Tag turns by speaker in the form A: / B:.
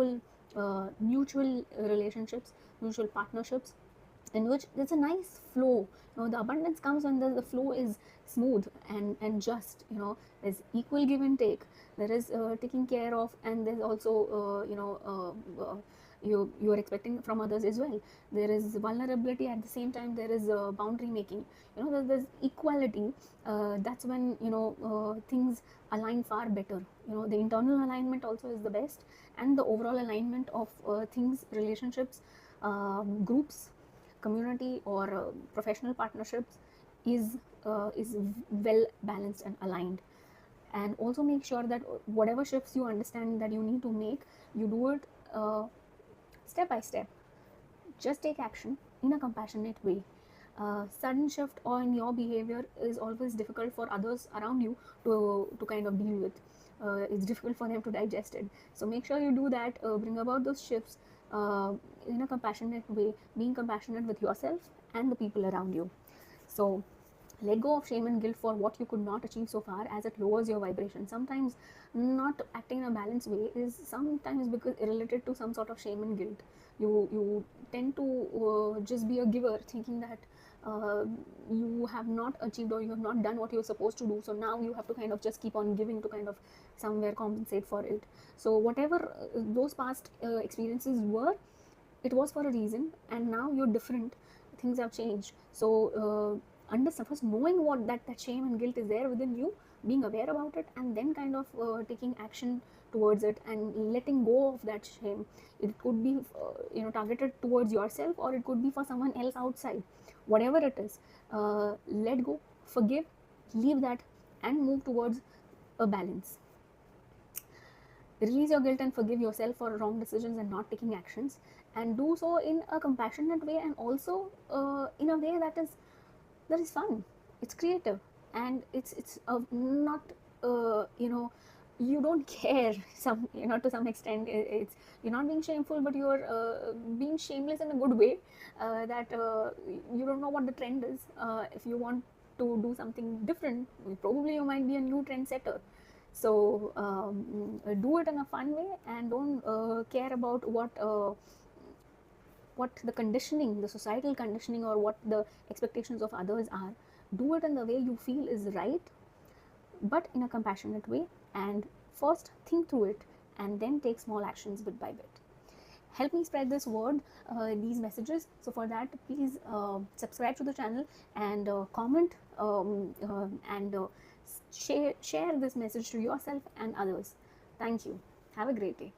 A: equal mutual relationships, mutual partnerships, in which there's a nice flow. The abundance comes when the flow is smooth and just. There's equal give and take. There is taking care of, and there's also you are expecting from others as well. There is vulnerability, at the same time there is boundary making. There's equality. That's when things align far better. The internal alignment also is the best, and the overall alignment of things, relationships, groups, community, or professional partnerships is well balanced and aligned. And also make sure that whatever shifts you understand that you need to make, you do it step by step. Just take action in a compassionate way. Sudden shift on your behavior is always difficult for others around you to kind of deal with. It's difficult for them to digest it. So make sure you do that, bring about those shifts in a compassionate way, being compassionate with yourself and the people around you. So let go of shame and guilt for what you could not achieve so far, as it lowers your vibration. Sometimes not acting in a balanced way is sometimes because related to some sort of shame and guilt. You tend to just be a giver, thinking that you have not achieved or you have not done what you're supposed to do, so now you have to kind of just keep on giving to kind of somewhere compensate for it. So whatever those past experiences were, it was for a reason, and now you're different. Things have changed. So first knowing what that shame and guilt is there within you, being aware about it, and then kind of taking action towards it and letting go of that shame. It could be targeted towards yourself, or it could be for someone else outside. Whatever it is, let go, forgive, leave that, and move towards a balance. Release your guilt and forgive yourself for wrong decisions and not taking actions, and do so in a compassionate way, and also in a way that is fun. It's creative, and it's not you don't care to some extent. It's you're not being shameful, but you're being shameless in a good way, that you don't know what the trend is. If you want to do something different, probably you might be a new trendsetter. So do it in a fun way, and don't care about what the conditioning, the societal conditioning, or what the expectations of others are. Do it in the way you feel is right, but in a compassionate way, and first think through it, and then take small actions bit by bit. Help me spread this word, these messages. So for that, please subscribe to the channel, and comment, and share this message to yourself and others. Thank you. Have a great day.